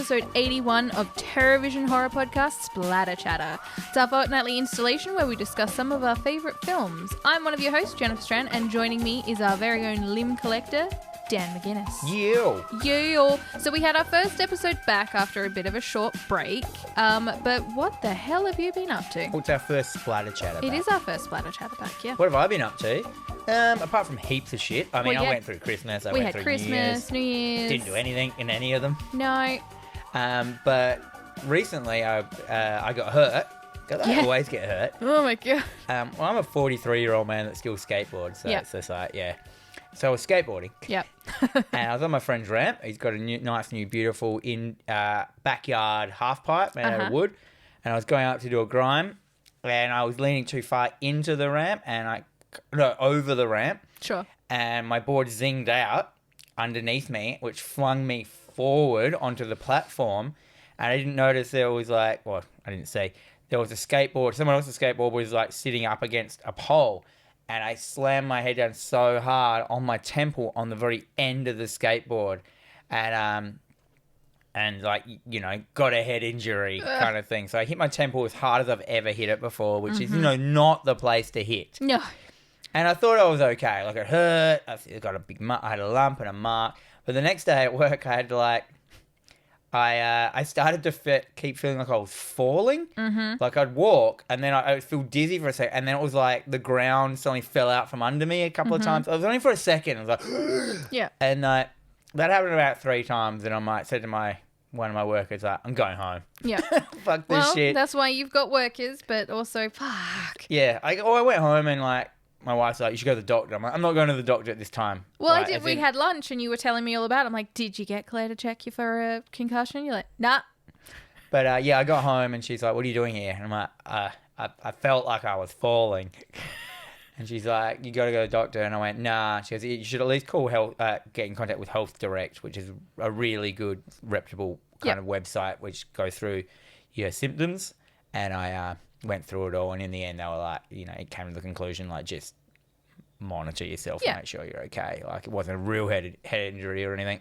episode 81 of TerrorVision horror podcast Splatter Chatter. It's our fortnightly installation where we discuss some of our favourite films. I'm one of your hosts, Jennifer Strand, and joining me is our very own limb collector, Dan McGuinness. Yo. So we had our first episode back after a bit of a short break, but what the hell have you been up to? Well, it's our first Splatter Chatter back. It is our first Splatter Chatter back, yeah. What have I been up to? Apart from heaps of shit. I mean, I went through Christmas. I went through Christmas, New Year's. Didn't do anything in any of them. No. But recently I got hurt. I always get hurt. Oh my God. Well, I'm a 43-year-old man that still skateboards. So it's just like, yeah. So I was skateboarding. Yep. And I was on my friend's ramp. He's got a nice, new, beautiful backyard half pipe made out of wood. And I was going up to do a grime. And I was leaning too far into the ramp over the ramp. Sure. And my board zinged out underneath me, which flung me forward onto the platform. And I didn't notice there was there was a skateboard. Someone else's skateboard was sitting up against a pole. And I slammed my head down so hard on my temple on the very end of the skateboard. And got a head injury kind of thing. So I hit my temple as hard as I've ever hit it before, which is, not the place to hit. No. And I thought I was okay. It hurt. I got I had a lump and a mark. But the next day at work, I had to I started to keep feeling like I was falling. Mm-hmm. I'd walk and then I would feel dizzy for a second. And then it was the ground suddenly fell out from under me a couple of times. It was only for a second. I was like, yeah. And that happened about 3 times. And I said to one of my workers, I'm going home. Yeah. Fuck this shit. That's why you've got workers, but also fuck. Yeah. I went home and my wife's like, you should go to the doctor. I'm like, I'm not going to the doctor at this time. Well, I did. We had lunch and you were telling me all about it. I'm like, did you get Claire to check you for a concussion? You're like, nah. But I got home and she's like, what are you doing here? And I'm like, I felt like I was falling. And she's like, you got to go to the doctor. And I went, nah. She goes, you should at least call get in contact with Health Direct, which is a really good, reputable kind of website which goes through your symptoms. And I went through it all. And in the end, they were like, it came to the conclusion, just monitor yourself and make sure you're okay. It wasn't a real head injury or anything.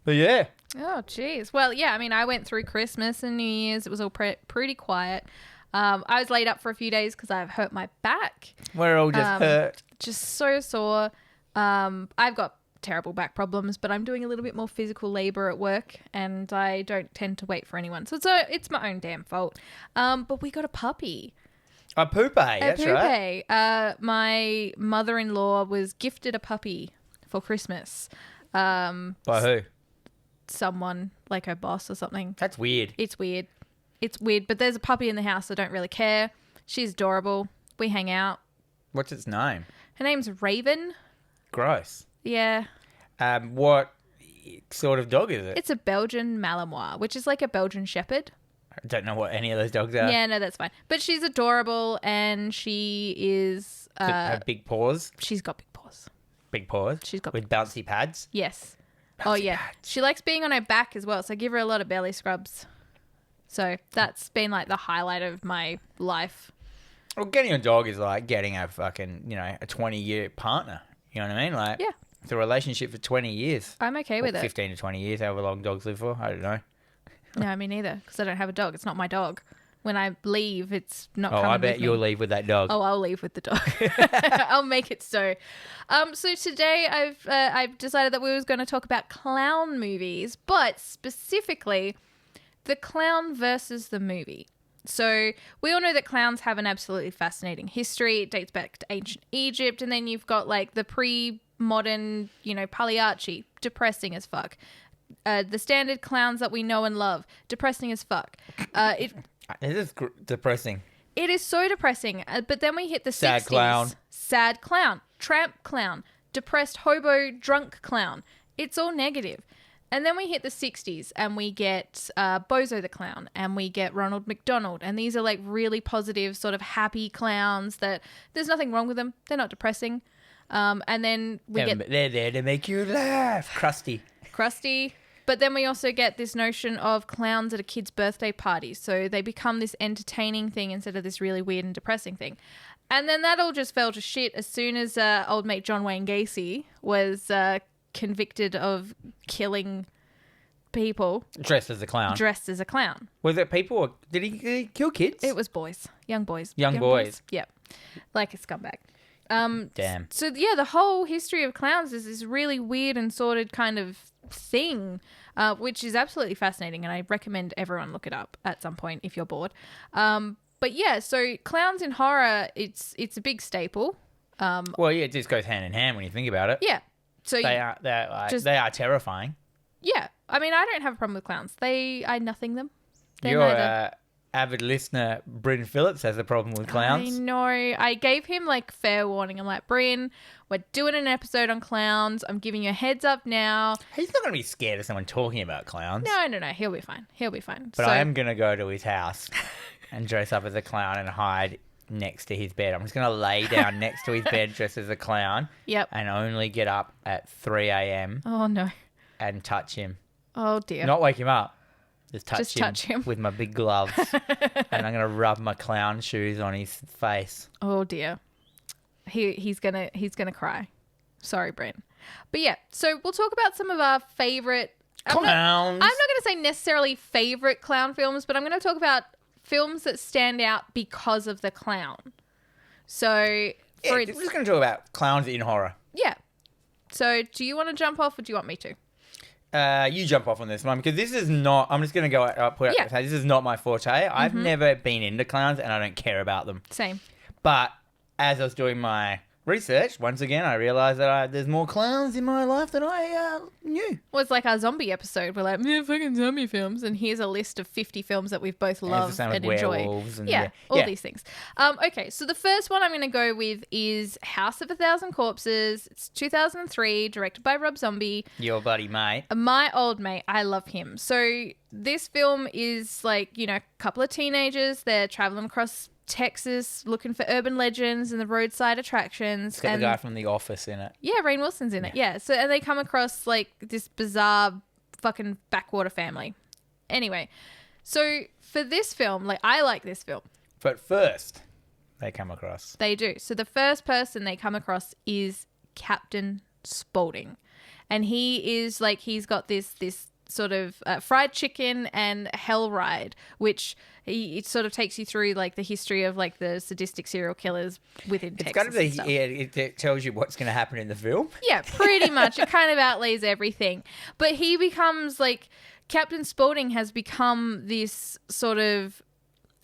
But yeah. Oh, jeez. Well, yeah, I mean, I went through Christmas and New Year's. It was all pretty quiet. I was laid up for a few days because I've hurt my back. We're all just hurt. Just so sore. I've got terrible back problems, but I'm doing a little bit more physical labor at work and I don't tend to wait for anyone. So it's my own damn fault. But we got a puppy. A Poupe, that's right. My mother-in-law was gifted a puppy for Christmas. By who? Someone, like her boss or something. That's weird. It's weird, but there's a puppy in the house. I don't really care. She's adorable. We hang out. What's its name? Her name's Raven. Gross. Yeah. What sort of dog is it? It's a Belgian Malinois, which is like a Belgian Shepherd. I don't know what any of those dogs are. Yeah, no, that's fine. But she's adorable and she is... have big paws? She's got big paws. Big paws? She's got with bouncy pads? Yes. Bouncy pads. She likes being on her back as well, so I give her a lot of belly scrubs. So that's been the highlight of my life. Well, getting a dog is like getting a fucking, a 20-year partner. You know what I mean? Yeah. It's a relationship for 20 years. I'm okay with it. 15 to 20 years, however long dogs live for. I don't know. No, me neither, because I don't have a dog. It's not my dog. When I leave, it's not coming with me. I bet you'll leave with that dog. Oh, I'll leave with the dog. I'll make it so. So today I've decided that we was going to talk about clown movies, but specifically the clown versus the movie. So we all know that clowns have an absolutely fascinating history. It dates back to ancient Egypt, and then you've got the pre-modern, Pagliacci, depressing as fuck. The standard clowns that we know and love, depressing as fuck. It is depressing. It is so depressing. But then we hit the 60s. Sad clown. Sad clown. Tramp clown. Depressed hobo drunk clown. It's all negative. And then we hit the 60s and we get Bozo the Clown and we get Ronald McDonald. And these are really positive, sort of happy clowns that there's nothing wrong with them. They're not depressing. And then they're there to make you laugh. Crusty. But then we also get this notion of clowns at a kid's birthday party. So they become this entertaining thing instead of this really weird and depressing thing. And then that all just fell to shit as soon as old mate John Wayne Gacy was convicted of killing people Dressed as a clown. dressed as a clown. Was it people or did he kill kids? It was boys. Young boys. Young boys. Yep. Like a scumbag. Damn. So, yeah, the whole history of clowns is this really weird and sordid kind of thing, which is absolutely fascinating, and I recommend everyone look it up at some point if you're bored. But, yeah, so clowns in horror, it's a big staple. Well, yeah, it just goes hand in hand when you think about it. Yeah. So They are terrifying. Yeah. I mean, I don't have a problem with clowns. I nothing them. They're Your neither. avid listener, Bryn Phillips, has a problem with clowns. I know. I gave him like fair warning. I'm like, Bryn, we're doing an episode on clowns. I'm giving you a heads up now. He's not going to be scared of someone talking about clowns. No. He'll be fine. But I am going to go to his house and dress up as a clown and hide next to his bed. I'm just going to lay down next to his bed dressed as a clown. Yep. And only get up at 3 a.m. Oh, no. and touch him. Oh, dear. Not wake him up. Just touch him with my big gloves. And I'm going to rub my clown shoes on his face. Oh, dear. He's gonna cry. Sorry, Bryn. But yeah, so we'll talk about some of our favorite Clowns. I'm not going to say necessarily favorite clown films, but I'm going to talk about films that stand out because of the clown. So, We're just going to talk about clowns in horror. yeah. So, do you want to jump off or do you want me to? You jump off on this one because this is not. I'm just going to go put out. Yeah. This is not my forte. I've never been into clowns and I don't care about them. Same. But as I was doing my research, once again, I realised that there's more clowns in my life than I knew. Well, it's like our zombie episode. We're like, yeah, fucking zombie films. And here's a list of 50 films that we've both loved and enjoyed. And all these things. Okay, so the first one I'm going to go with is House of a Thousand Corpses. It's 2003, directed by Rob Zombie. Your buddy mate. My old mate. I love him. So this film is like, a couple of teenagers. They're traveling across Texas looking for urban legends and the roadside attractions. It's got the guy from The Office in it. Yeah, Rainn Wilson's in it. Yeah. So, and they come across like this bizarre fucking backwater family. Anyway, so for this film, like I like this film. But first, they come across. They do. So the first person they come across is Captain Spalding. And he is like, he's got this sort of fried chicken and hell ride, which it sort of takes you through like the history of like the sadistic serial killers within Texas. It's got to be, it tells you what's going to happen in the film. Yeah, pretty much. It kind of outlays everything. But he becomes like, Captain Spalding has become this sort of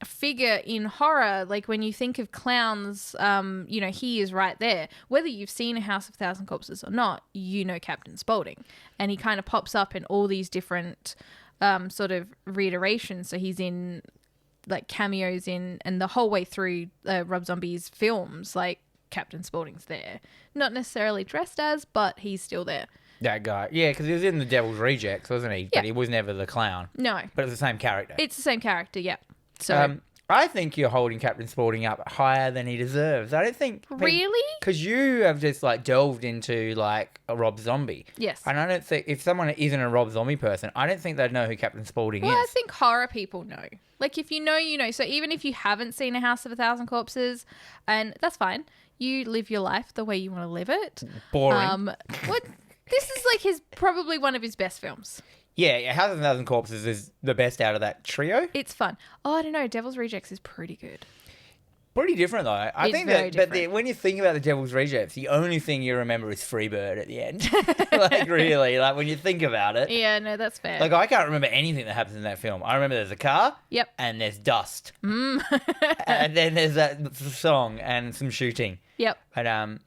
figure in horror. Like when you think of clowns, he is right there. Whether you've seen A House of Thousand Corpses or not, you know Captain Spalding. And he kind of pops up in all these different sort of reiterations. So he's in like cameos and the whole way through Rob Zombie's films, like Captain Spalding's there. Not necessarily dressed as, but he's still there. That guy. Yeah, because he was in The Devil's Rejects, wasn't he? Yeah. But he was never the clown. No. But it's the same character. It's the same character, yeah. So I think you're holding Captain Spalding up higher than he deserves. I don't think... Really? Because you have just, like, delved into, like, a Rob Zombie. Yes. And I don't think... If someone isn't a Rob Zombie person, I don't think they'd know who Captain Spalding Well, is. I think horror people know. Like, if you know, you know. So even if you haven't seen A House of a Thousand Corpses, and that's fine. You live your life the way you want to live it. Boring. This is, like, probably one of his best films. Yeah, House of a Thousand Corpses is the best out of that trio. It's fun. Oh, I don't know. Devil's Rejects is pretty good. Pretty different, though. I It's think very that, different. but when you think about the Devil's Rejects, the only thing you remember is Freebird at the end. Like, really, like when you think about it. Yeah, no, that's fair. Like, I can't remember anything that happens in that film. I remember there's a car. Yep. And there's dust. And then there's that song and some shooting. Yep. And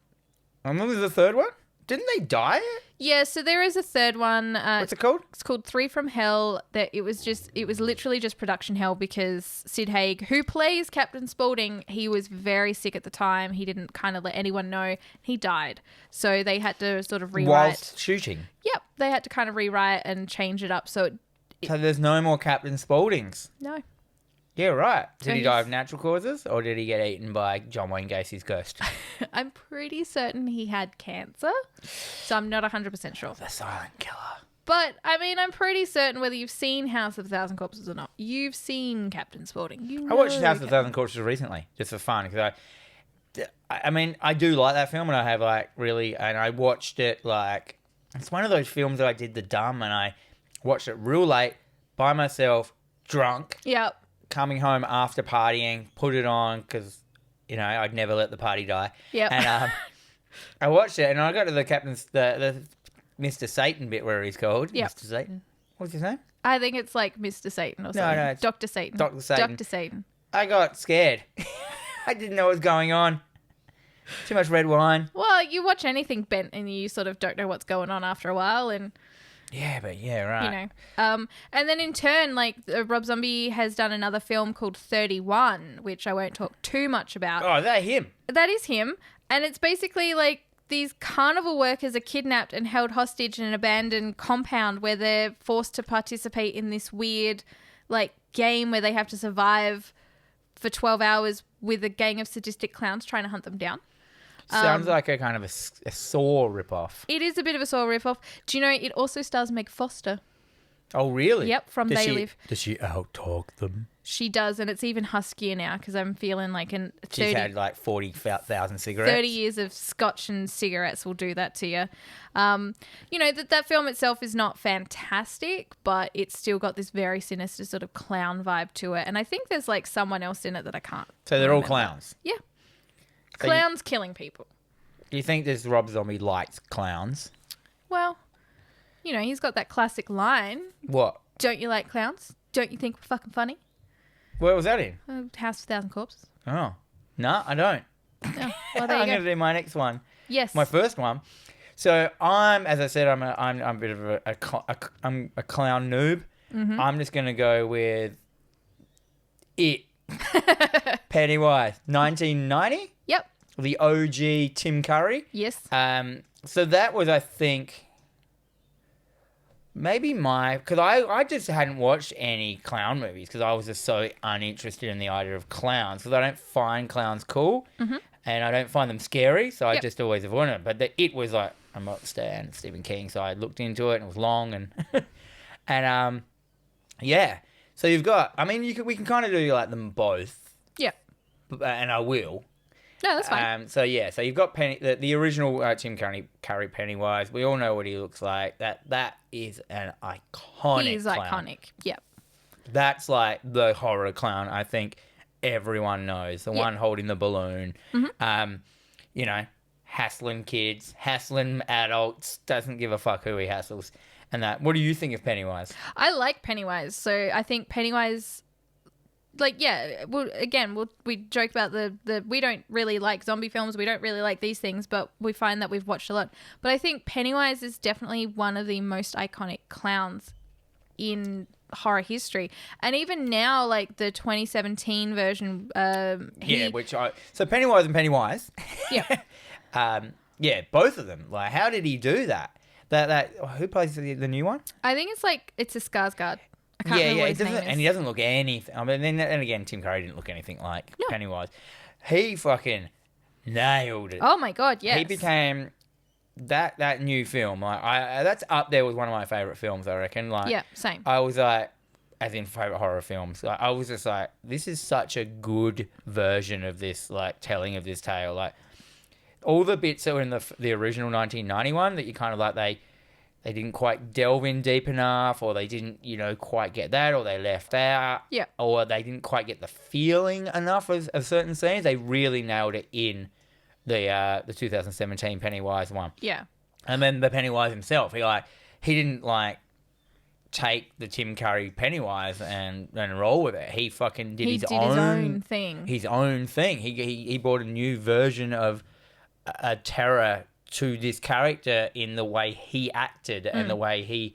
what was the third one? Didn't they die? Yeah, so there is a third one. What's it called? It's called Three from Hell. That it was literally just production hell because Sid Haig, who plays Captain Spalding, he was very sick at the time. He didn't kind of let anyone know. He died. So they had to sort of rewrite. Whilst shooting. Yep. They had to kind of rewrite and change it up. So there's no more Captain Spaldings. no. Yeah, right. So Did he die he's- of natural causes or did he get eaten by John Wayne Gacy's ghost? I'm pretty certain he had cancer. So I'm not 100% sure. The silent killer. But, I mean, I'm pretty certain whether you've seen House of a Thousand Corpses or not, you've seen Captain Spalding. You I watched know House of a Thousand Corpses recently, just for fun, because I mean, I do like that film, and I have and I watched it like it's one of those films that I did the dumb, and I Watched it real late, by myself, drunk, Yep. coming home after partying, put it on because, I'd never let the party die. Yep. And I watched it and I got to the captain's, the Mr. Satan bit where he's called. Yep. Mr. Satan? What's his name? I think it's like Mr. Satan or something. No, it's Dr. Satan. Dr. Satan. Dr. Satan. I got scared. I didn't know what was going on. Too much red wine. Well, you watch anything bent and you sort of don't know what's going on after a while, and right. And then in turn, like Rob Zombie has done another film called 31, which I won't talk too much about. Oh, is that him? That is him, and it's basically like these carnival workers are kidnapped and held hostage in an abandoned compound where they're forced to participate in this weird, like, game where they have to survive for 12 hours with a gang of sadistic clowns trying to hunt them down. Sounds like a kind of a Saw ripoff. It is a bit of a Saw ripoff. Do you know it also stars Meg Foster? Oh, really? Yep, from They Live. Does she out-talk them? She does, and it's even huskier now because I'm feeling like She's had like 40,000 cigarettes. 30 years of scotch and cigarettes will do that to you. That film itself is not fantastic, but it's still got this very sinister sort of clown vibe to it. And I think there's like someone else in it that I can't. So they're all remember. clowns? Yeah. So Clowns killing people. Do you think this Rob Zombie likes clowns? Well, he's got that classic line. What? Don't you like clowns? Don't you think we're fucking funny? Where was that in? House of 1,000 Corpses. Oh. No, I don't. Oh, well, there I'm you going go. to do my next one. Yes. My first one. So as I said, I'm a bit of I'm a clown noob. Mm-hmm. I'm just going to go with It. Pennywise, 1990. Yep. The OG Tim Curry. Yes. So that was, I think, maybe because I just hadn't watched any clown movies because I was just so uninterested in the idea of clowns because I don't find clowns cool and I don't find them scary, so I just always avoided it. But It was like, I'm not Stan, Stephen King, so I looked into it and it was long and yeah. So you've got, we can kind of do like them both. Yeah. And I will. No, that's fine. So you've got the original Tim Curry Pennywise. We all know what he looks like. That is an iconic. He's clown. iconic. Yep. That's like the horror clown. I think everyone knows the one holding the balloon. Mm-hmm. Hassling kids, hassling adults. Doesn't give a fuck who he hassles. And that. What do you think of Pennywise? I like Pennywise. So I think Pennywise. Like, yeah, we joke about the we don't really like zombie films. We don't really like these things, but we find that we've watched a lot. But I think Pennywise is definitely one of the most iconic clowns in horror history. And even now, like the 2017 version. So Pennywise and Pennywise. Yeah. Both of them. Like, how did he do that? Who plays the new one? I think it's a Skarsgård. I can't remember what his name is. And he doesn't look anything. Then again, Tim Curry didn't look anything like No. Pennywise. He fucking nailed it. Oh my god, yes. He became that new film. Like that's up there with one of my favorite films. I reckon. Like, yeah, same. I was like, as in favorite horror films. Like, I was just like, this is such a good version of this, like telling of this tale. Like all the bits that were in the original 1991 that you kind of like they didn't quite delve in deep enough, or they didn't, quite get that, or they left out, or they didn't quite get the feeling enough of certain scenes. They really nailed it in the 2017 Pennywise one. Yeah. And then the Pennywise himself, he didn't take the Tim Curry Pennywise and roll with it. He fucking did his own thing. His own thing. He brought a new version of a terror to this character in the way he acted and the way he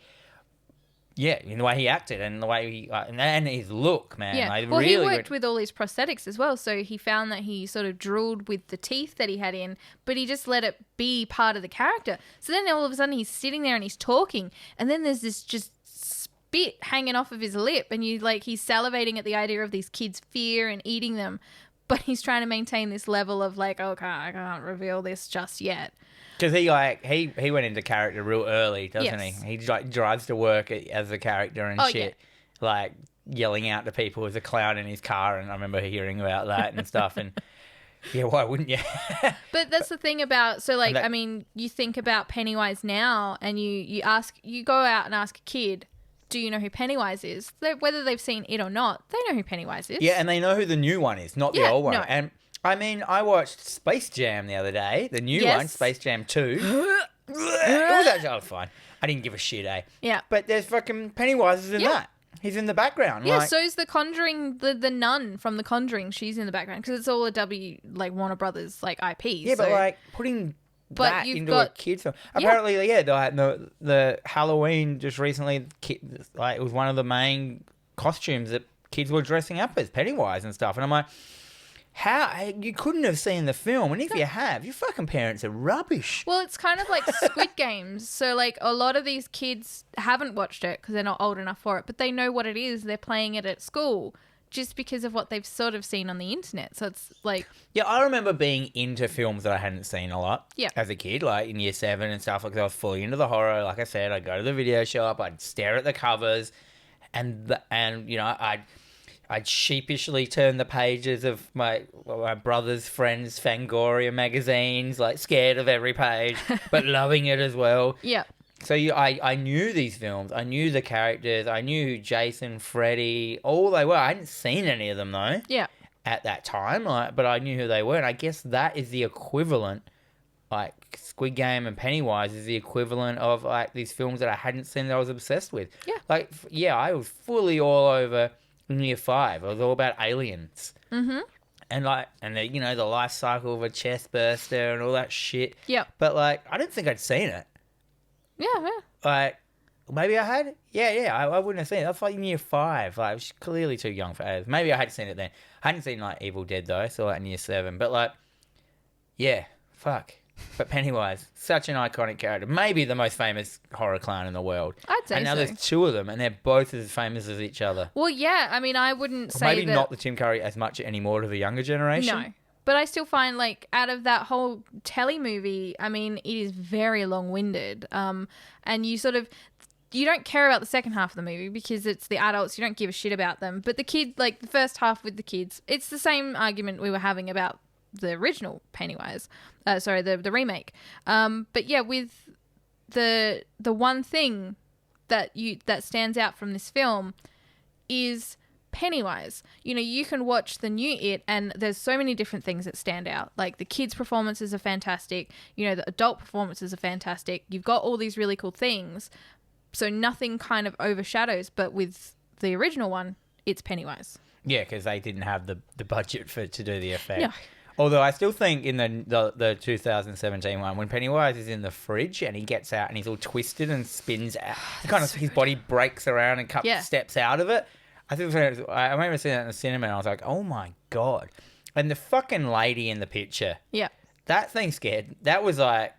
acted and the way he and his look, man. Yeah. Well, he worked with all his prosthetics as well, so he found that he sort of drooled with the teeth that he had in, but he just let it be part of the character. So then all of a sudden he's sitting there and he's talking, and then there's this just spit hanging off of his lip, and he's salivating at the idea of these kids' fear and eating them, but he's trying to maintain this level of like, okay, I can't reveal this just yet. Because he went into character real early, doesn't he? He drives to work as a character and shit, like yelling out to people as a clown in his car. And I remember hearing about that and stuff. And yeah, why wouldn't you? But that's the thing about you think about Pennywise now, and you go out and ask a kid, do you know who Pennywise is? Whether they've seen it or not, they know who Pennywise is. Yeah, and they know who the new one is, not the Yeah, old one. no. And I mean, I watched Space Jam the other day, the new one, Space Jam 2. It was actually fine. I didn't give a shit, eh? Yeah. But there's fucking Pennywise in that. He's in the background. Yeah, like, so's the Conjuring, the nun from the Conjuring. She's in the background because it's all a Warner Brothers like IP. Yeah, so. but like putting that into a kid's film. Yeah. Apparently, the Halloween just recently, it was one of the main costumes that kids were dressing up as Pennywise and stuff. And I'm like, how you couldn't have seen the film, and if you have, your fucking parents are rubbish. Well, it's kind of like Squid Games. So, like, a lot of these kids haven't watched it because they're not old enough for it, but they know what it is. They're playing it at school just because of what they've sort of seen on the internet. So it's like... Yeah, I remember being into films that I hadn't seen a lot as a kid, like in year 7 and stuff. Like, I was fully into the horror. Like I said, I'd go to the video shop, I'd stare at the covers, and you know, I'd sheepishly turn the pages of my brother's friends' Fangoria magazines, like scared of every page, but loving it as well. Yeah. So I knew these films. I knew the characters. I knew who Jason, Freddy, all they were. I hadn't seen any of them, though. Yeah. At that time, but I knew who they were. And I guess that is the equivalent, like Squid Game and Pennywise is the equivalent of like these films that I hadn't seen that I was obsessed with. Yeah. Like, yeah, I was fully all over... in year 5, it was all about aliens. Mm-hmm. And the life cycle of a chest burster and all that shit. Yeah. But like, I didn't think I'd seen it. Yeah. Like, maybe I had. Yeah. I wouldn't have seen it. That's like in year 5. Like, I was clearly too young for it. Maybe I had seen it then. I hadn't seen like Evil Dead though. I saw that in year 7. But like, yeah, fuck. But Pennywise, such an iconic character. Maybe the most famous horror clown in the world. I'd say and now so. there's 2 of them, and they're both as famous as each other. Well, yeah. I mean, I wouldn't say Maybe that... not the Tim Curry as much anymore to the younger generation. No. But I still find, like, out of that whole telly movie, I mean, it is very long-winded. And you sort of... You don't care about the second half of the movie because it's the adults. You don't give a shit about them. But the kid, like, the first half with the kids, it's the same argument we were having about the original Pennywise. The remake. But yeah, with the one thing that stands out from this film is Pennywise. You know, you can watch the new It and there's so many different things that stand out. Like the kids' performances are fantastic. You know, the adult performances are fantastic. You've got all these really cool things. So nothing kind of overshadows. But with the original one, it's Pennywise. Yeah, because they didn't have the budget to do the effect. No. Although I still think in the 2017 one, when Pennywise is in the fridge and he gets out and he's all twisted and spins out, his body breaks around and steps out of it. I remember seeing that in the cinema and I was like, oh my God. And the fucking lady in the picture. Yeah. That thing scared. That was like,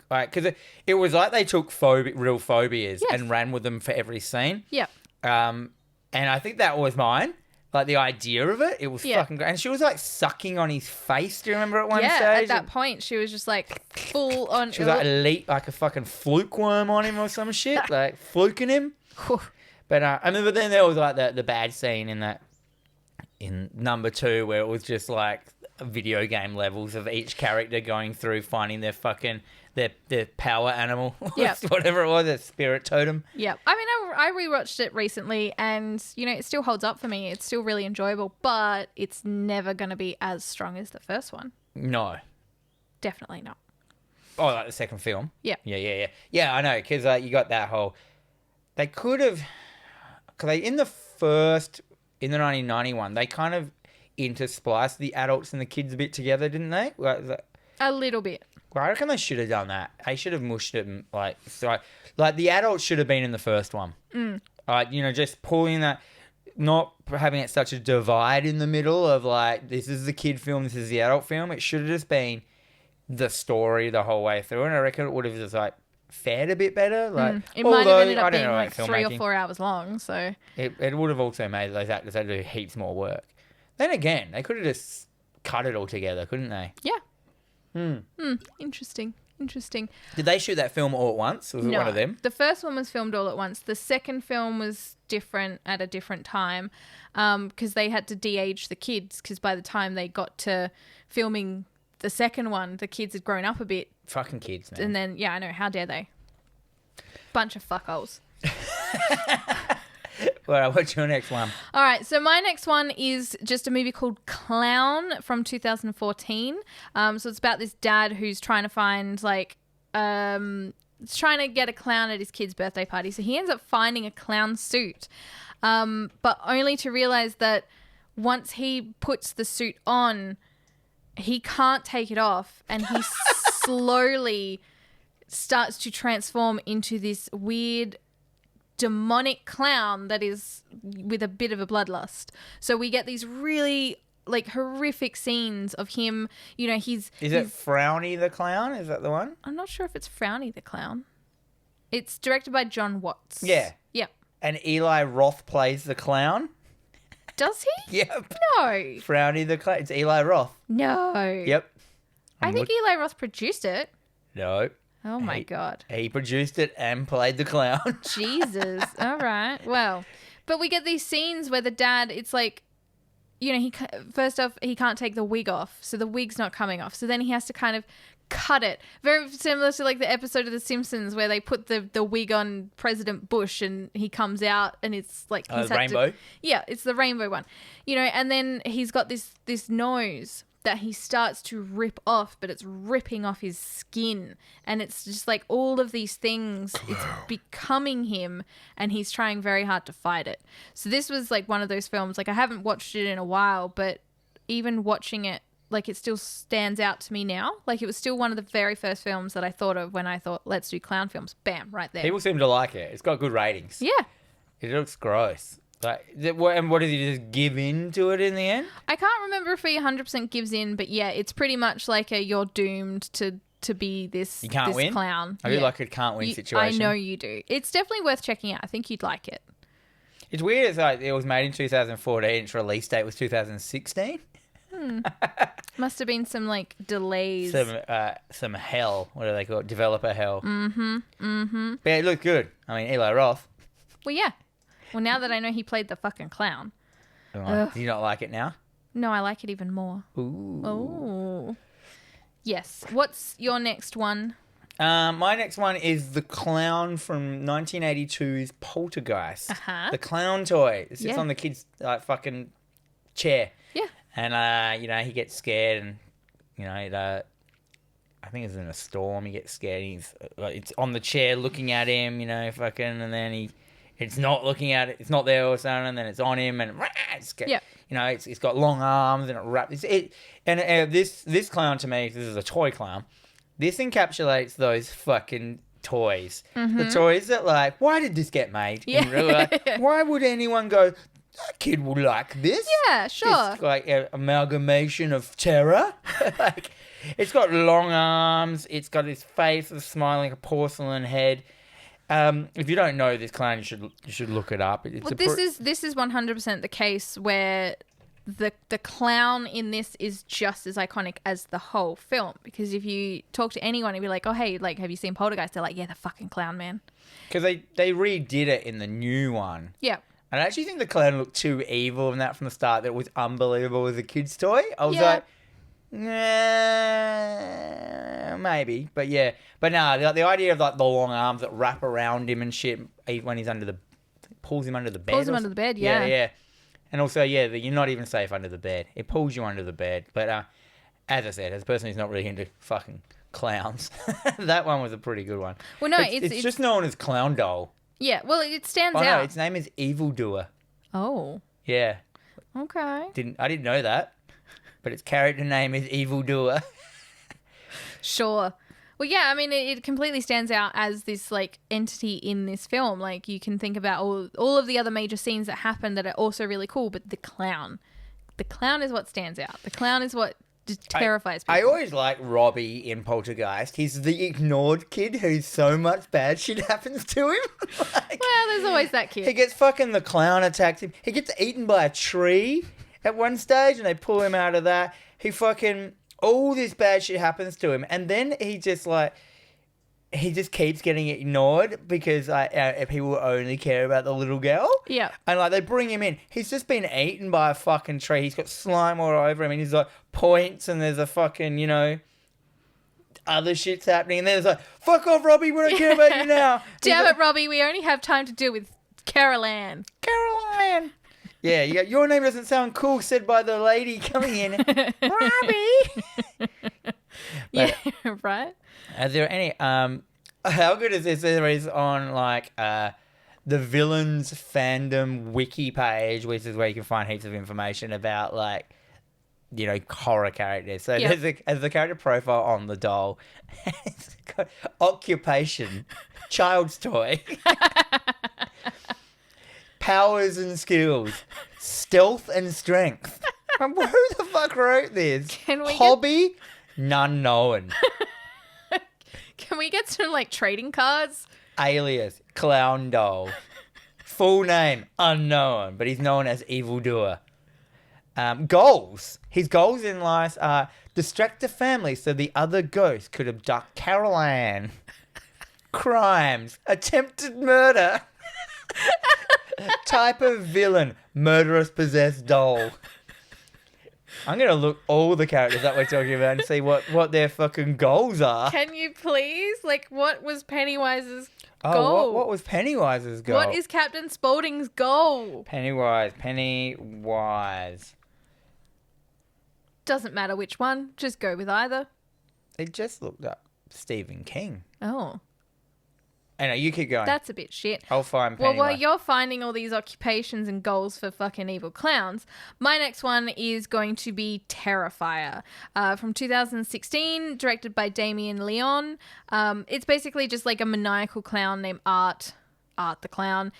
because it was like they took real phobias and ran with them for every scene. Yeah. And I think that was mine. Like, the idea of it, it was fucking great. And she was, like, sucking on his face. Do you remember at one stage? Yeah, at that point, she was just, like, full on... She was, like, elite, like a fucking fluke worm on him or some shit. Like, fluking him. But, but then there was, like, the bad scene in number 2 where it was just, like, video game levels of each character going through, finding their fucking... Their power animal, whatever it was, their spirit totem. Yeah. I mean, I rewatched it recently and, you know, it still holds up for me. It's still really enjoyable, but it's never going to be as strong as the first one. No. Definitely not. Oh, like the second film? Yeah. Yeah. Yeah, I know, because you got that whole... They could have... Because in the 1991, they kind of interspliced the adults and the kids a bit together, didn't they? A little bit. I reckon they should have done that. They should have mushed it like the adults should have been in the first one. You know, just pulling that, not having it such a divide in the middle of like, this is the kid film, this is the adult film. It should have just been the story the whole way through, and I reckon it would have just like fared a bit better. Like, it might have ended up being like 3 or 4 hours long. So it would have also made those actors had to do heaps more work. Then again, they could have just cut it all together, couldn't they? Yeah. Interesting. Did they shoot that film all at once? Was it one of them? The first one was filmed all at once. The second film was different at a different time because they had to de-age the kids because by the time they got to filming the second one, the kids had grown up a bit. Fucking kids, man. And then, I know. How dare they? Bunch of fuckholes. Well, what's your next one? All right, so my next one is just a movie called Clown from 2014. So it's about this dad who's trying to find trying to get a clown at his kid's birthday party. So he ends up finding a clown suit, but only to realize that once he puts the suit on, he can't take it off, and he slowly starts to transform into this weird demonic clown that is with a bit of a bloodlust. So we get these really horrific scenes of him. You know, Is it Frowny the Clown? Is that the one? I'm not sure if it's Frowny the Clown. It's directed by John Watts. Yeah. Yep. And Eli Roth plays the clown. Does he? Yep. No. Frowny the Clown. It's Eli Roth. No. Yep. I think Eli Roth produced it. No. Oh my God. He produced it and played the clown. Jesus. All right. Well, but we get these scenes where the dad, it's like, you know, first off, he can't take the wig off. So the wig's not coming off. So then he has to kind of cut it. Very similar to like the episode of The Simpsons where they put the wig on President Bush and he comes out and it's like... rainbow? Yeah, it's the rainbow one. You know, and then he's got this nose that he starts to rip off, but it's ripping off his skin. And it's just like all of these things, it's becoming him, and he's trying very hard to fight it. So this was like one of those films, like I haven't watched it in a while, but even watching it, like it still stands out to me now. Like it was still one of the very first films that I thought of when I thought, let's do clown films. Bam, right there. People seem to like it. It's got good ratings. Yeah. It looks gross. And what does he just give in to it in the end? I can't remember if he 100% gives in, but yeah, it's pretty much like you're doomed to be this, you can't win? Clown. I do like a can't win situation. I know you do. It's definitely worth checking out. I think you'd like it. It's weird. It's like it was made in 2014. Its release date was 2016. Must have been some like delays. Some hell. What do they call it? Developer hell. Mm-hmm. But yeah, it looked good. I mean, Eli Roth. Well, yeah. Well, now that I know he played the fucking clown. Do you not like it now? No, I like it even more. Ooh. Oh. Yes. What's your next one? My next one is the clown from 1982's Poltergeist. Uh-huh. The clown toy. It sits on the kid's fucking chair. Yeah. And, you know, he gets scared and, you know, I think it's in a storm. He gets scared. It's on the chair looking at him, you know, and then it's not looking at it. It's not there or something. And then it's on him and you know, it's got long arms and it wraps. This clown to me, this is a toy clown. This encapsulates those fucking toys. Mm-hmm. The toys that why did this get made? Yeah. Why would anyone go, that kid would like this? Yeah, sure. This, an amalgamation of terror. It's got long arms. It's got his face that's smiling, a porcelain head. If you don't know this clown, you should look it up. This is 100% the case where the clown in this is just as iconic as the whole film. Because if you talk to anyone and be like, oh hey, have you seen Poltergeist? They're like, yeah, the fucking clown, man. Because they redid it in the new one. Yeah. And I actually think the clown looked too evil in that from the start. That it was unbelievable as a kid's toy. I was like, nah, maybe, but yeah, but no, the idea of the long arms that wrap around him and shit when he's pulls him under the bed. Pulls him under the bed, yeah. Yeah. And also, you're not even safe under the bed. It pulls you under the bed. But as I said, as a person who's not really into fucking clowns, that one was a pretty good one. Well, no, it's just known as Clown Doll. Yeah, well, it stands out. No, its name is Evildoer. Oh. Yeah. Okay. I didn't know that. But its character name is Evildoer. Sure. Well, yeah, I mean, it completely stands out as this, entity in this film. You can think about all of the other major scenes that happen that are also really cool, but the clown is what stands out. The clown is what just terrifies people. I always like Robbie in Poltergeist. He's the ignored kid who's so much bad shit happens to him. Well, there's always that kid. He gets the clown attacks him. He gets eaten by a tree at one stage and they pull him out of that. All this bad shit happens to him. And then he just keeps getting ignored because people only care about the little girl. Yeah. And they bring him in. He's just been eaten by a fucking tree. He's got slime all over him and he's points and there's a fucking, other shit's happening. And then it's fuck off, Robbie, we don't care about you now. Damn it, Robbie, we only have time to deal with Carol Ann. Caroline. Yeah, your name doesn't sound cool, said by the lady coming in. Robbie. Yeah, right? Are there any how good is this series on like the villains fandom wiki page, which is where you can find heaps of information about like, you know, horror characters. So there's a character profile on the doll. It's got occupation, child's toy, powers and skills, stealth and strength. Who the fuck wrote this? Hobby? None known. Can we get some like trading cards? Alias, clown doll. Full name, unknown, but he's known as evildoer. Goals. His goals in life are distract the family so the other ghost could abduct Carol Ann. Crimes. Attempted murder. Type of villain. Murderous possessed doll. I'm going to look all the characters that we're talking about and see what their fucking goals are. Can you please? Like, what was Pennywise's goal? Oh, what was Pennywise's goal? What is Captain Spalding's goal? Pennywise. Doesn't matter which one. Just go with either. It just looked up Stephen King. Oh. Anyway, you keep going. That's a bit shit. I'll find Pennywise. Well, while you're finding all these occupations and goals for fucking evil clowns, my next one is going to be Terrifier, from 2016, directed by Damien Leone. It's basically just like a maniacal clown named Art the Clown.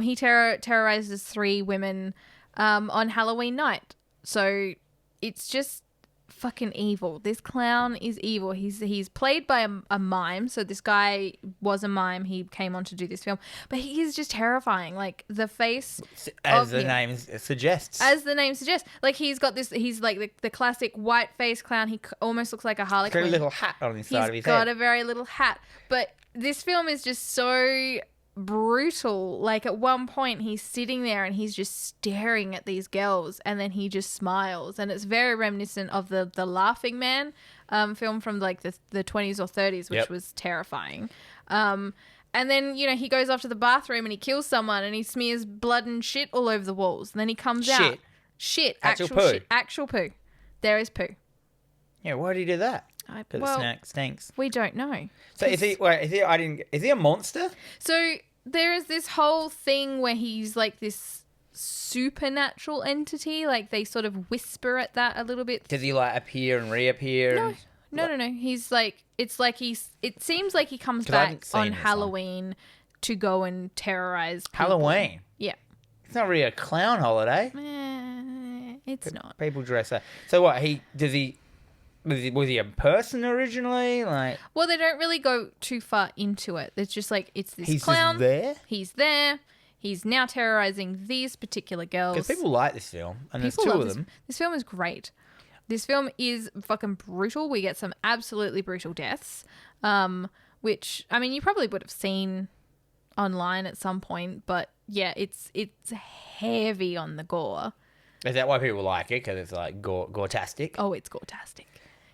He terrorizes 3 women on Halloween night. So it's just fucking evil. This clown is evil. He's played by a mime. So this guy was a mime. He came on to do this film, but he is just terrifying. Like the face, as the name suggests. As the name suggests, like he's got this. He's like the classic white face clown. He almost looks like a Harley Quinn. Got a little hat on the side of his head. He's got a very little hat. But this film is just so brutal. Like at one point he's sitting there and he's just staring at these girls and then he just smiles, and it's very reminiscent of the Laughing Man film from like the 20s or 30s, which was terrifying. And then, you know, he goes off to the bathroom and he kills someone and he smears blood and shit all over the walls, and then he comes out. Actual poo. Shit, actual poo. There is poo. Yeah, why did he do that? It stinks. We don't know. So is he a monster? So there is this whole thing where he's like this supernatural entity. Like they sort of whisper at that a little bit. Does he like appear and reappear? No. He's like, it seems like he comes back on Halloween to go and terrorize people. Halloween? Yeah. It's not really a clown holiday. It's not. People dress up. So what, was he a person originally? Like, well, they don't really go too far into it. It's just like, it's this he's clown. Just there? He's there. He's now terrorizing these particular girls. Because people like this film, and there's 2 of them. This film is great. This film is fucking brutal. We get some absolutely brutal deaths, which, I mean, you probably would have seen online at some point, but yeah, it's heavy on the gore. Is that why people like it? Because it's like gore-tastic? Oh, it's gore-tastic.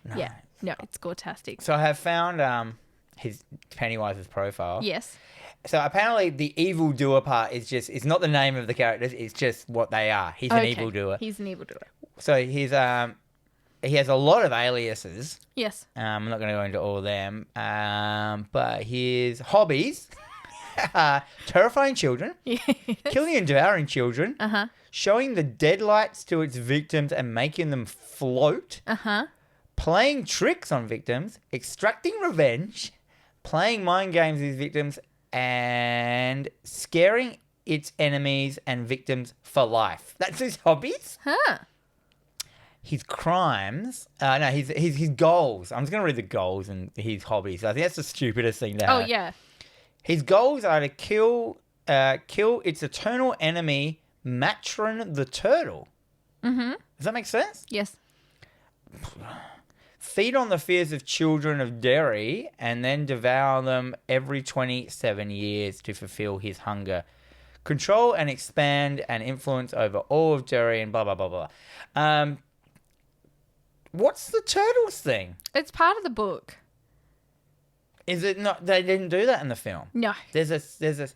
No. Yeah. No, it's gore-tastic. So I have found his Pennywise's profile. Yes. So apparently the evildoer part it's not the name of the characters, it's just what they are. He's an evildoer. He's an evildoer. So he has a lot of aliases. Yes. I'm not going to go into all of them. But his hobbies are terrifying children, killing and devouring children, showing the deadlights to its victims and making them float, playing tricks on victims, extracting revenge, playing mind games with victims, and scaring its enemies and victims for life. That's his hobbies. His crimes, his goals. I'm just going to read the goals and his hobbies. I think that's the stupidest thing to have. Oh, yeah. His goals are to kill its eternal enemy, Matron the Turtle. Mm-hmm. Does that make sense? Yes. Feed on the fears of children of Derry and then devour them every 27 years to fulfill his hunger. Control and expand and influence over all of Derry and blah, blah, blah, blah. What's the turtles thing? It's part of the book. Is it not? They didn't do that in the film. No. There's a.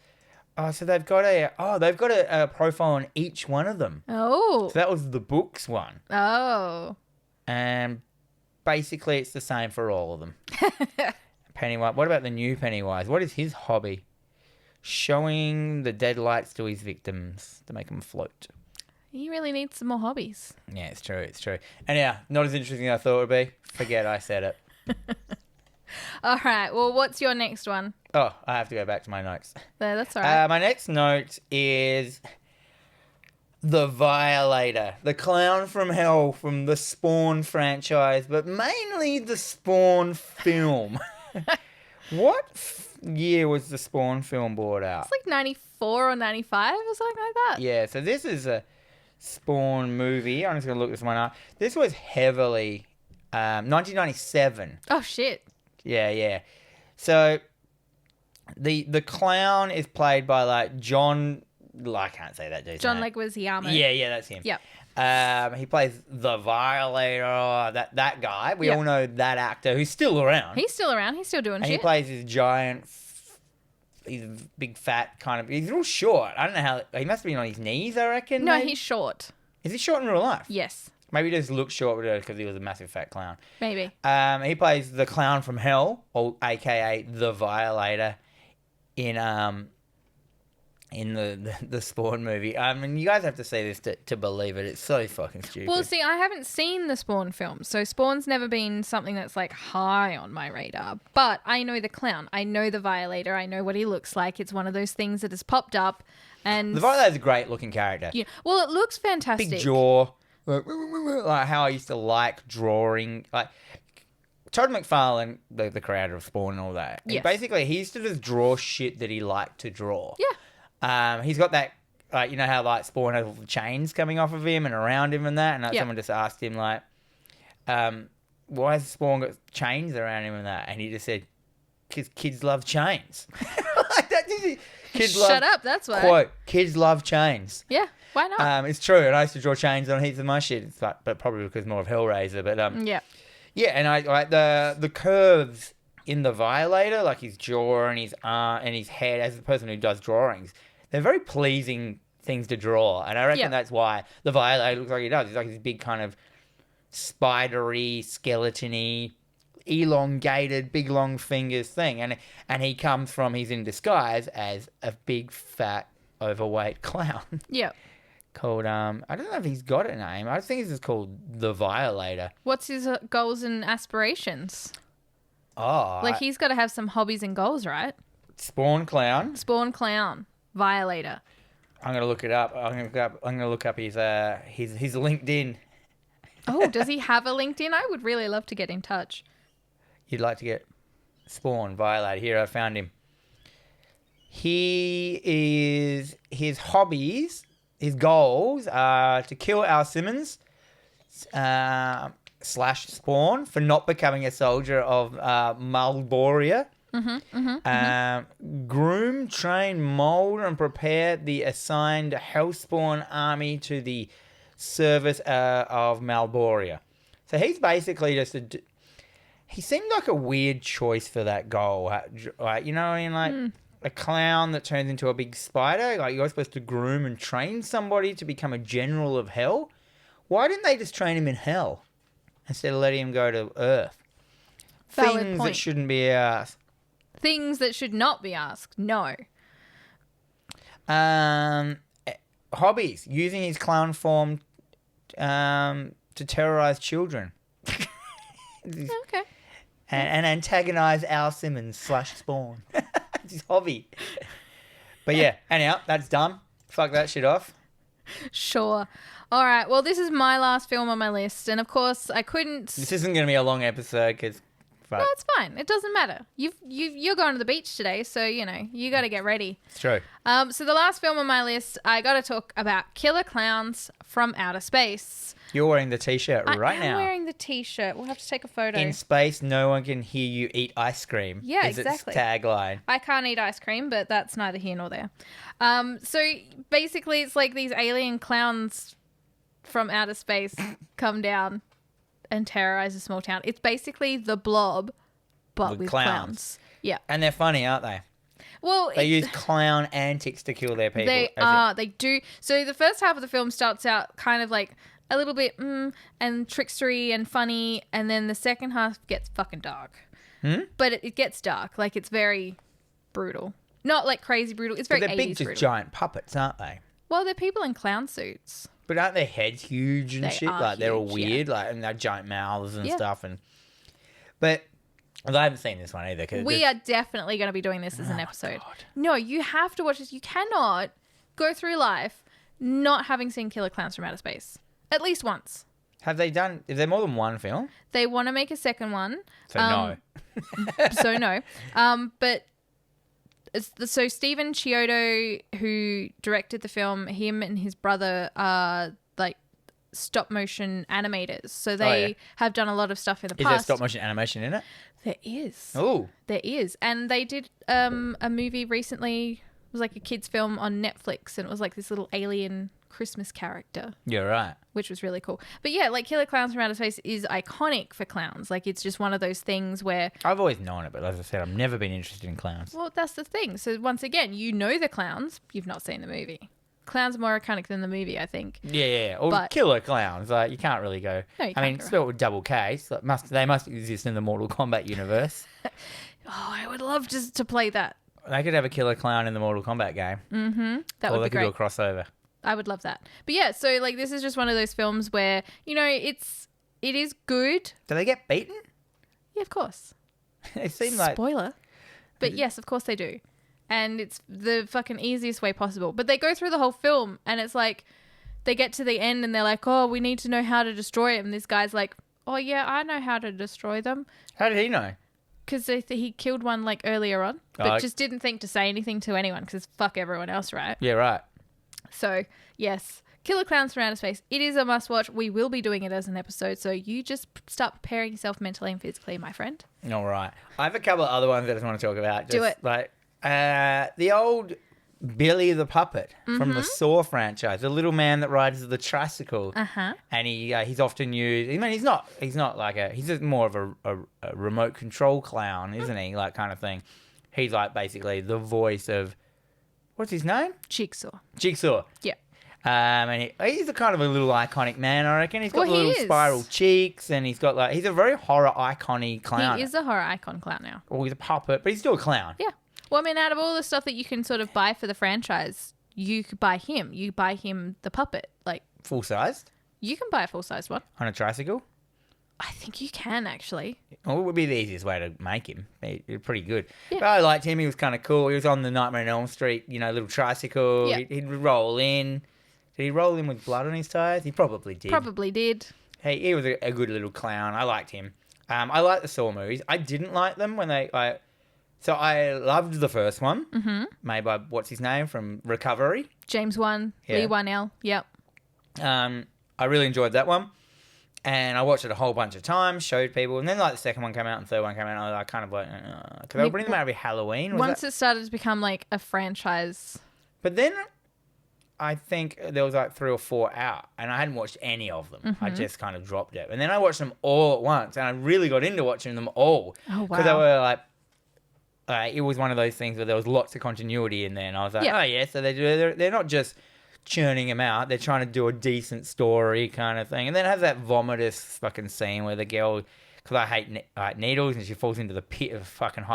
Oh, so they've got a profile on each one of them. Oh. So that was the books one. Oh. And basically it's the same for all of them. Pennywise. What about the new Pennywise? What is his hobby? Showing the dead lights to his victims to make them float. He really needs some more hobbies. Yeah, it's true. And yeah, not as interesting as I thought it would be. Forget I said it. All right. Well, what's your next one? Oh, I have to go back to my notes. There, that's all right. My next note is the Violator, the clown from hell from the Spawn franchise, but mainly the Spawn film. What year was the Spawn film brought out? It's like 94 or 95 or something like that. Yeah, so this is a Spawn movie. I'm just going to look this one up. This was heavily 1997. Oh, shit. Yeah. So the clown is played by like John. I can't say that dude's John name. Leguizamo. Yeah, that's him. Yep. He plays the Violator. That guy. We Yep. all know that actor who's still around. He's still around. He's still doing and shit. he plays this giant. He's a big fat kind of. He's real short. I don't know how. He must be on his knees. I reckon. No, maybe? he's short. Is he short in real life? Yes. Maybe he just looks short because he was a massive fat clown. Maybe. He plays the clown from hell, or AKA the Violator, in the Spawn movie. I mean, you guys have to see this to believe it. It's so fucking stupid. Well, see, I haven't seen the Spawn films, so Spawn's never been something that's like high on my radar. But I know the clown. I know the Violator. I know what he looks like. It's one of those things that has popped up. And the Violator's a great looking character. yeah, well, it looks fantastic. Big jaw. Like how I used to like drawing. Like Todd McFarlane, the creator of Spawn and all that. Yes. He used to just draw shit that he liked to draw. Yeah. He's got that, like, you know how like Spawn has all the chains coming off of him and around him and that, and like, someone just asked him like, why has Spawn got chains around him and that, and he just said, because kids love chains. Like that. Shut up. That's why. Quote: kids love chains. Yeah. Why not? It's true, and I used to draw chains on heaps of my shit. It's like, but probably because more of Hellraiser. But yeah, and I like the curves in the Violator, like his jaw and his arm and his head. As a person who does drawings, they're very pleasing things to draw, and I reckon that's why the Violator looks like he does. He's like this big kind of spidery, skeleton-y, elongated, big long fingers thing, and he comes from, he's in disguise as a big fat overweight clown. Yeah. Called I don't know if he's got a name. I think it's just called the Violator. What's his goals and aspirations? Oh, Like he's got to have some hobbies and goals, right? Spawn clown. Spawn clown, Violator. I'm gonna look it up. I'm gonna look up his LinkedIn. Oh, does he have a LinkedIn? I would really love to get in touch. You'd like to get Spawn Violator. Here, I found him. His hobbies, his goals are to kill Al Simmons, / Spawn for not becoming a soldier of Malboria. Groom, train, mold, and prepare the assigned Hellspawn army to the service of Malboria. So he's basically just he seemed like a weird choice for that goal. Like, you know, I mean, like a clown that turns into a big spider. Like, you're supposed to groom and train somebody to become a general of hell. Why didn't they just train him in hell instead of letting him go to Earth? Valid Things point. that shouldn't be asked. Things that should not be asked. No. Hobbies. Using his clown form to terrorize children. Okay. And antagonize Al Simmons / Spawn. It's his hobby. But yeah, anyhow, that's done. Fuck that shit off. Sure. All right. Well, this is my last film on my list, and of course, I couldn't. This isn't going to be a long episode because. No, it's fine. It doesn't matter. You're going to the beach today, so you know you got to get ready. It's true. So the last film on my list, I got to talk about Killer Clowns from Outer Space. You're wearing the t-shirt right now. I'm wearing the t-shirt. We'll have to take a photo. In space, no one can hear you eat ice cream. Yeah, is exactly. Its tagline. I can't eat ice cream, but that's neither here nor there. So basically, it's like these alien clowns from outer space come down and terrorize a small town. It's basically The Blob, but with clowns. Yeah. And they're funny, aren't they? Well, They use clown antics to kill their people. They do. So the first half of the film starts out kind of like a little bit and trickstery and funny, and then the second half gets fucking dark. But it gets dark. Like, it's very brutal. Not like crazy brutal. It's very 80s They're big, just brutal. giant puppets, aren't they? Well, they're people in clown suits. But aren't their heads huge and They shit? are Like, they're all huge, weird, like, and they're giant mouths and Yeah. stuff. But I haven't seen this one either. We are definitely going to be doing this as an episode. God. No, you have to watch this. You cannot go through life not having seen Killer Clowns from Outer Space. At least once. Have they done... Is there more than one film? They want to make a second one. So no. So no. But so Stephen Chiodo, who directed the film, him and his brother are like stop motion animators. So they have done a lot of stuff in the Is there past. stop motion animation in it? There is. Oh. There is. And they did a movie recently. It was like a kid's film on Netflix, and it was like this little alien Christmas character, You're right. which was really cool. But yeah, like Killer Clowns from Outer Space is iconic for clowns. Like, it's just one of those things where... I've always known it, but as I said, I've never been interested in clowns. Well, that's the thing. So once again, you know the clowns. You've not seen the movie. Clowns are more iconic than the movie, I think. Yeah. Or But- killer clowns. Like, you can't really go... No, you I mean, can't go spelled with double K. So they must exist in the Mortal Kombat universe. Oh, I would love just to play that. They could have a killer clown in the Mortal Kombat game. That Or would they be could great. do a crossover. I would love that. But yeah, so like this is just one of those films where, you know, it is good. Do they get beaten? Yeah, of course. It seemed like... Spoiler. But yes, of course they do. And it's the fucking easiest way possible. But they go through the whole film and it's like they get to the end and they're like, oh, we need to know how to destroy it. And this guy's like, oh, yeah, I know how to destroy them. How did he know? Because he killed one like earlier on, but Oh, just didn't think to say anything to anyone because fuck everyone else, right? Yeah, right. So, yes, Killer Clowns from Outer Space. It is a must watch. We will be doing it as an episode. So you just start preparing yourself mentally and physically, my friend. All right. I have a couple of other ones that I just want to talk about. Do Just it. Like the old Billy the Puppet from the Saw franchise, the little man that rides the tricycle. Uh-huh. And he's often used... I mean, he's not like he's just more of a remote control clown, isn't he? Like, kind of thing. He's like basically the voice of... What's his name? Jigsaw. Jigsaw. Yeah. And he's a kind of a little iconic man, I reckon. He's got Well, he little is. spiral cheeks, and he's got like... He's a very horror icon-y clown. He is a horror icon clown now. Well, he's a puppet, but he's still a clown. Yeah. Well, I mean, out of all the stuff that you can sort of buy for the franchise, you could buy him. You buy him the puppet. Like, Full-sized you can buy a full-size one. on a tricycle. I think you can, actually. Well, it would be the easiest way to make him. He's pretty good. Yeah. But I liked him. He was kind of cool. He was on the Nightmare on Elm Street, little tricycle. Yeah. He'd roll in. Did he roll in with blood on his tires? He probably did. Probably did. Hey, he was a good little clown. I liked him. I liked the Saw movies. I didn't like them when they... So I loved the first one, made by, what's his name, from Recovery. James 1, Yeah. Lee 1L. Yep. I really enjoyed that one. And I watched it a whole bunch of times, showed people. And then, like, the second one came out and the third one came out. And I was kind of like... Because they were bringing them out every Halloween. Was Once that? it started to become like a franchise. But then I think there was like 3 or 4 out. And I hadn't watched any of them. I just kind of dropped it. And then I watched them all at once. And I really got into watching them all. Oh, Because they wow. were like... it was one of those things where there was lots of continuity in there. And I was like, Yeah. oh, yeah. So they're not just churning them out. They're trying to do a decent story kind of thing. And then it has that vomitous fucking scene where the girl... Because I hate needles and she falls into the pit of fucking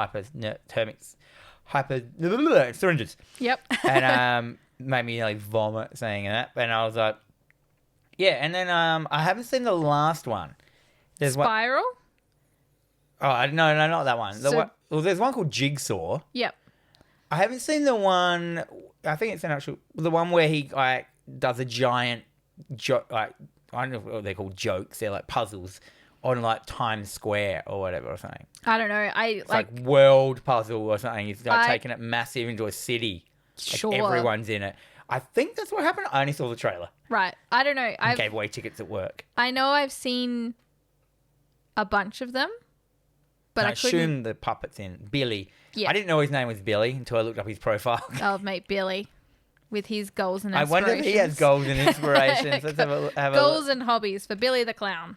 syringes. Yep. And made me like vomit saying that. And I was like... Yeah. And then I haven't seen the last one. There's one... Spiral? Oh, no, not that one. So- There's one called Jigsaw. Yep. I haven't seen the one. I think it's the one where he does a giant joke. Like, I don't know what they're called, jokes. They're like puzzles on like Times Square or whatever or something. I don't know. It's like world puzzle or something. He's like I- taking it massive into a city. Like, Sure. everyone's in it. I think that's what happened. I only saw the trailer. Right. I don't know. And gave away tickets at work. I know I've seen a bunch of them, but And I I couldn't. assume the puppet's in. Billy. Yeah. I didn't know his name was Billy until I looked up his profile. Oh, mate, Billy, with his goals and I aspirations. wonder if he has goals and inspirations. Let's have a look. Goals and hobbies for Billy the Clown.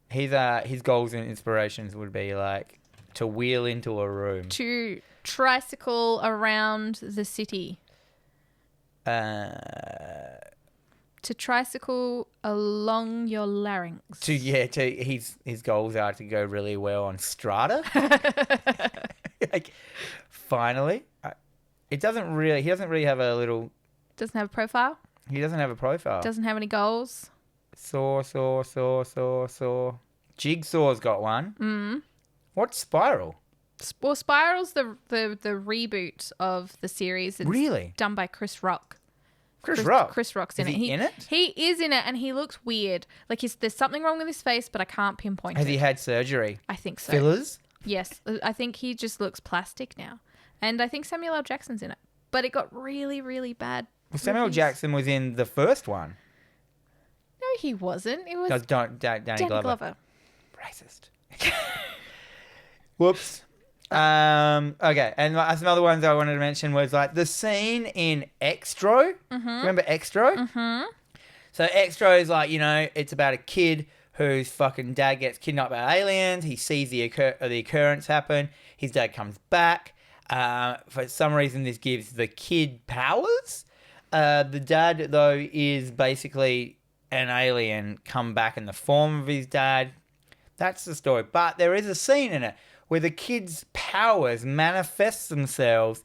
His goals and inspirations would be like to wheel into a room. To tricycle around the city. To tricycle along your larynx. His goals are to go really well on Strata. Like, finally, he doesn't really have a little. Doesn't have a profile. He doesn't have a profile. Doesn't have any goals. Saw. Jigsaw's got one. What's Spiral? Well, Spiral's the reboot of the series. It's Really? done by Chris Rock. Chris Rock? Chris Rock's in Is it. he in it? He is in it, and he looks weird. Like, there's something wrong with his face, but I can't pinpoint Has it. he had surgery? I think so. Fillers? Yes. I think he just looks plastic now. And I think Samuel L. Jackson's in it. But it got really, really bad. Well, Samuel reviews. Jackson was in the first one. No, he wasn't. It was No, Danny Glover. Racist. Whoops. Okay, and some other ones I wanted to mention was like the scene in Extro. Remember Extro? Mm-hmm. So Extro is like, it's about a kid whose fucking dad gets kidnapped by aliens. He sees the occurrence happen. His dad comes back. For some reason, this gives the kid powers. The dad, though, is basically an alien come back in the form of his dad. That's the story. But there is a scene in it where the kid's powers manifest themselves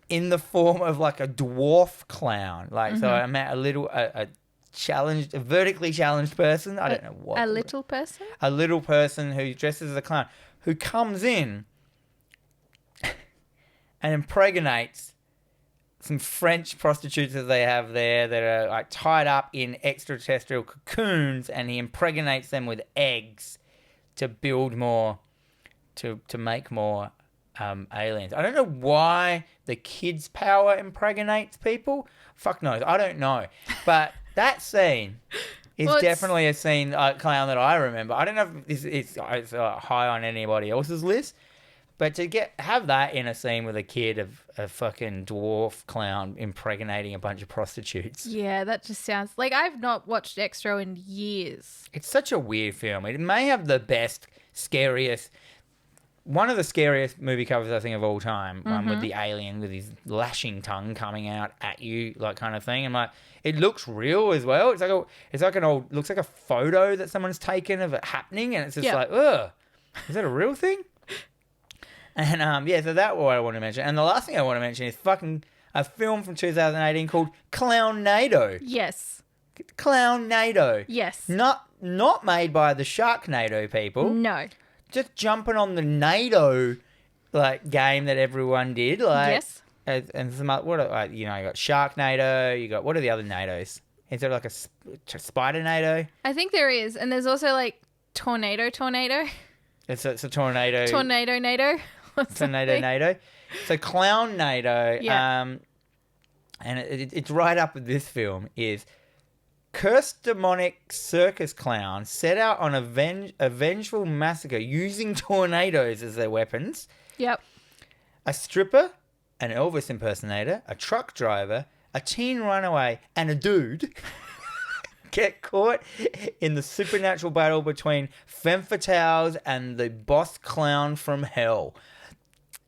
in the form of like a dwarf clown. Like, so I met a vertically challenged person. I don't know what. A little person? A little person who dresses as a clown, who comes in and impregnates some French prostitutes that they have there that are like tied up in extraterrestrial cocoons, and he impregnates them with eggs to build more, to make more aliens. I don't know why the kid's power impregnates people. Fuck knows. I don't know. But that scene is definitely a scene, clown that I remember. I don't know if it's high on anybody else's list, but to have that in a scene with a kid of a fucking dwarf clown impregnating a bunch of prostitutes. Yeah, that just sounds like I've not watched Extra in years. It's such a weird film. It may have the best, scariest, one of the scariest movie covers I think of all time. One with the alien with his lashing tongue coming out at you, like kind of thing. And like, it looks real as well. Looks like a photo that someone's taken of it happening, and it's just like, ugh, is that a real thing? And so that's what I want to mention. And the last thing I want to mention is fucking a film from 2018 called Clownnado. Yes. Clownnado. Yes. Not made by the Sharknado people. No. Just jumping on the NATO like game that everyone did. Like, yes. And some other, you got Sharknado. You got, what are the other NATOs? Is there like a Spider NATO? I think there is, and there's also like Tornado. It's a tornado. Tornado NATO. Tornado NATO. So Clownnado. Yeah. And it's right up with this film is cursed demonic circus clowns set out on a vengeful massacre using tornadoes as their weapons. Yep. A stripper, an Elvis impersonator, a truck driver, a teen runaway, and a dude get caught in the supernatural battle between femme fatales and the boss clown from hell.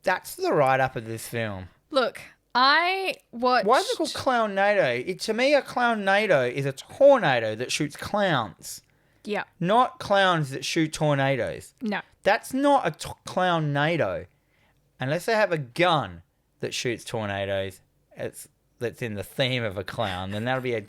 That's the write-up of this film. Look, I watched... Why is it called Clownnado? To me, a Clownnado is a tornado that shoots clowns. Yeah. Not clowns that shoot tornadoes. No. That's not a Clownnado. Unless they have a gun that shoots tornadoes, that's in the theme of a clown, then that'll be a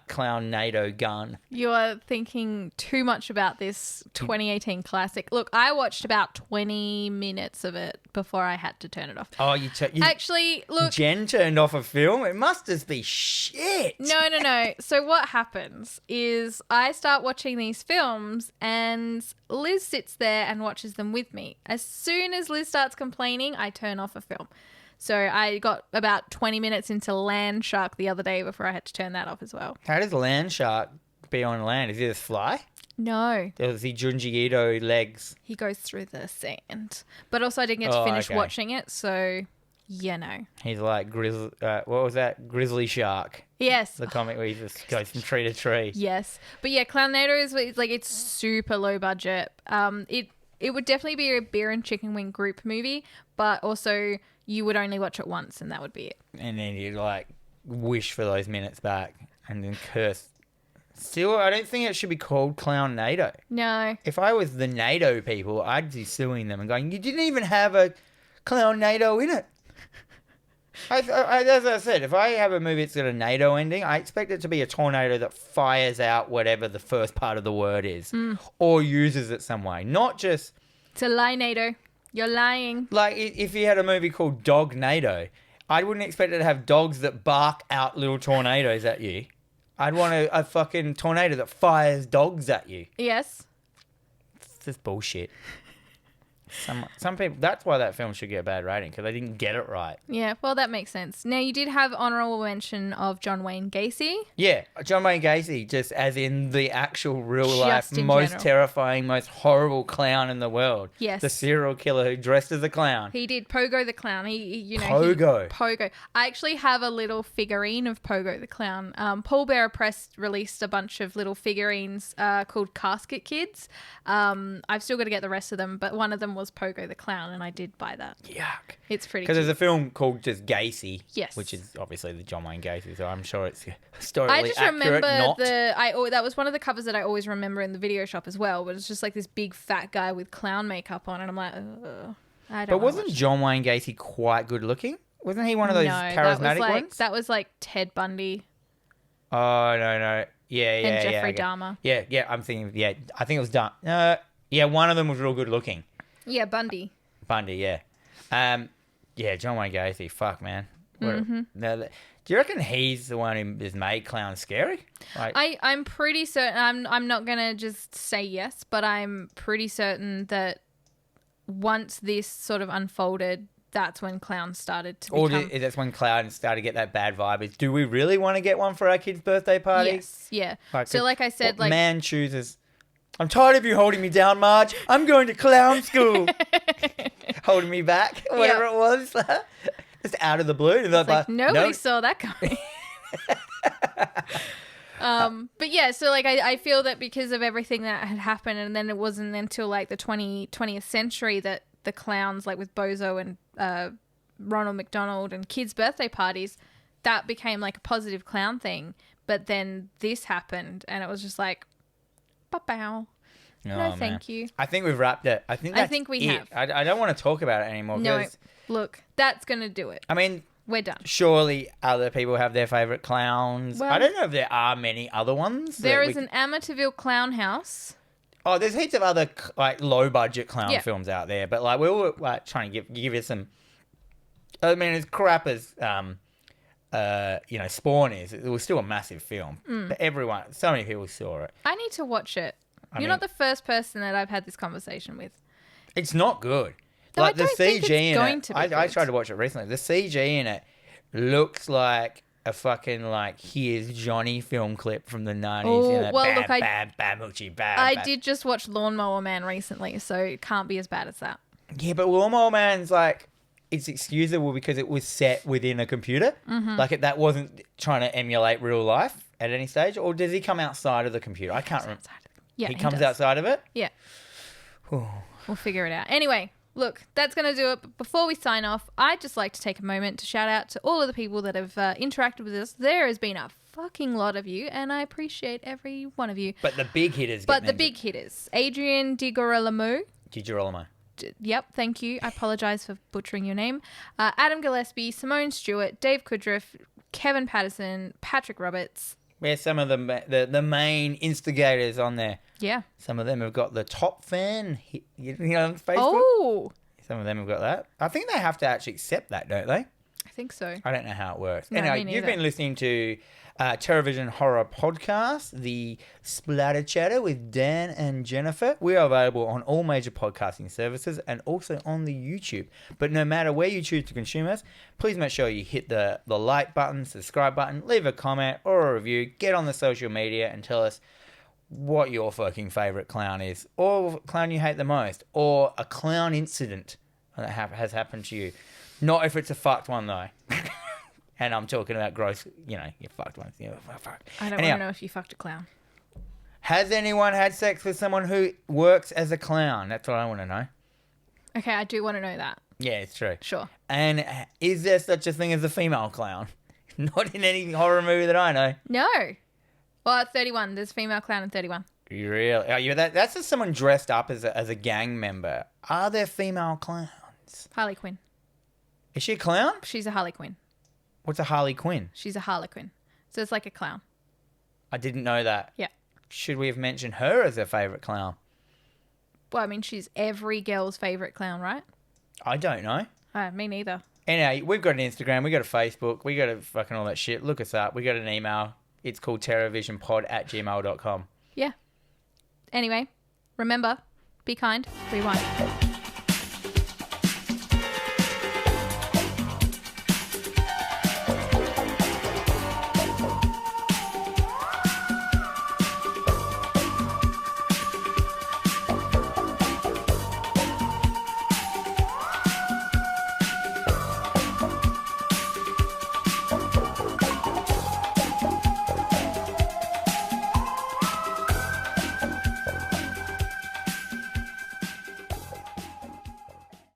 Clownnado gun. You are thinking too much about this 2018 classic. Look, I watched about 20 minutes of it before I had to turn it off. Oh, actually, look, Jen turned off a film? It must just be shit. No. So what happens is I start watching these films and Liz sits there and watches them with me. As soon as Liz starts complaining, I turn off a film. So I got about 20 minutes into Land Shark the other day before I had to turn that off as well. How does Land Shark be on land? Is he a fly? No. Does he Junji Ito legs? He goes through the sand. But also I didn't get to finish watching it, so He's like what was that? Grizzly Shark. Yes. The comic where he just goes from tree to tree. Yes. But yeah, Clownnado is like, it's super low budget. It would definitely be a beer and chicken wing group movie, but also you would only watch it once and that would be it. And then you'd like wish for those minutes back and then curse. Still, I don't think it should be called Clown NATO. No. If I was the NATO people, I'd be suing them and going, you didn't even have a Clown NATO in it. As I said, if I have a movie that's got a NATO ending, I expect it to be a tornado that fires out whatever the first part of the word is or uses it some way. Not just... It's a lie, NATO. You're lying. Like, if you had a movie called Dog NATO, I wouldn't expect it to have dogs that bark out little tornadoes at you. I'd want a fucking tornado that fires dogs at you. Yes. It's just bullshit. Some people, that's why that film should get a bad rating, because they didn't get it right. Yeah, well, that makes sense. Now, you did have honourable mention of John Wayne Gacy. Yeah, John Wayne Gacy, just as in the actual real life, Just in most general. terrifying, most horrible clown in the world. Yes. The serial killer who dressed as a clown. He did Pogo the Clown. Pogo. Pogo. I actually have a little figurine of Pogo the Clown. Paul Bearer Press released a bunch of little figurines called Casket Kids. I've still got to get the rest of them, but one of them was Pogo the Clown, and I did buy that. Yuck. It's pretty Because cute. there's a film called just Gacy. Yes. Which is obviously the John Wayne Gacy, so I'm sure it's historically I just accurate. remember Not. that was one of the covers that I always remember in the video shop as well, but it's just like this big fat guy with clown makeup on, and I'm like, ugh, I don't But wanna wasn't watch John Wayne Gacy quite good looking? Wasn't he one of those charismatic ones? That was like Ted Bundy Oh, no. Yeah. and Jeffrey okay. Dahmer. Yeah, I'm thinking, I think it was Dahmer. Yeah, one of them was real good looking. Yeah, Bundy. Bundy, yeah. Yeah, John Wayne Gacy, fuck, man. Mm-hmm. Do you reckon he's the one who has made clowns scary? Like, I'm pretty certain. I'm not gonna just say yes, but I'm pretty certain that once this sort of unfolded, that's when clowns started to or become. that's when clowns started to get that bad vibe. Is, do we really want to get one for our kid's birthday party? Yes, yeah. Like, So, like I said, what like man chooses. I'm tired of you holding me down, Marge. I'm going to clown school. Holding me back, whatever it was. Just out of the blue. And it's like nobody no. saw that coming. But yeah, so like I feel that because of everything that had happened, and then it wasn't until like the 20th century that the clowns, like with Bozo and Ronald McDonald and kids' birthday parties, that became like a positive clown thing. But then this happened, and it was just like, bow. No, thank you. I think we've wrapped it. I think we it. have. I don't want to talk about it anymore. No, 'cause, look, that's gonna do it. I mean, We're done. surely other people have their favourite clowns. Well, I don't know if there are many other ones. There is an Amityville clown house. Oh, there's heaps of other like low budget clown Yeah. films out there, but like we were like trying to give you some. I mean, as crap as Spawn is, it was still a massive film. But so many people saw it. I need to watch it. You're mean- not the first person that I've had this conversation with. It's not good. No, Like I don't think it's in going it, to be I good. tried to watch it recently. The CG in it looks like a fucking like Here's Johnny film clip from the 90s. Oh, you know, well, bam, look, bam, bam, hoochie, bam, I bam. did just watch Lawnmower Man recently, so it can't be as bad as that. Yeah, but Lawnmower Man's like, it's excusable because it was set within a computer. Mm-hmm. Like that wasn't trying to emulate real life at any stage. Or does he come outside of the computer? I can't remember. Yeah, He comes does. outside of it? Yeah. We'll figure it out. Anyway, look, that's going to do it. But before we sign off, I'd just like to take a moment to shout out to all of the people that have interacted with us. There has been a fucking lot of you, and I appreciate every one of you. But the big hitters But the big hitters. Adrian Di Girolamo. Yep, thank you. I apologise for butchering your name. Adam Gillespie, Simone Stewart, Dave Kudriff, Kevin Patterson, Patrick Roberts. We're some of the main instigators on there. Yeah. Some of them have got the top fan, on Facebook. Oh, Some of them have got that. I think they have to actually accept that, don't they? I think so. I don't know how it works. No, anyway, me you've neither. been listening to TerrorVision Horror Podcast, the Splatter Chatter with Dan and Jennifer. We are available on all major podcasting services and also on the YouTube. But no matter where you choose to consume us, please make sure you hit the like button, subscribe button, leave a comment or a review, get on the social media and tell us what your fucking favourite clown is, or clown you hate the most, or a clown incident that has happened to you. Not if it's a fucked one, though. And I'm talking about gross, you fucked ones. Fuck. I don't want to know if you fucked a clown. Has anyone had sex with someone who works as a clown? That's what I want to know. Okay, I do want to know that. Yeah, it's true. Sure. And is there such a thing as a female clown? Not in any horror movie that I know. No. Well, at 31. There's a female clown in 31. Really? Oh, yeah, that's just someone dressed up as a gang member. Are there female clowns? Harley Quinn. Is she a clown? She's a Harley Quinn. What's a Harley Quinn? She's a Harlequin. So it's like a clown. I didn't know that. Yeah. Should we have mentioned her as her favourite clown? Well, I mean, she's every girl's favourite clown, right? I don't know. Me neither. Anyway, we've got an Instagram, we got a Facebook, we got a fucking all that shit. Look us up. We got an email. It's called terrorvisionpod@gmail.com. Yeah. Anyway, remember, be kind, rewind.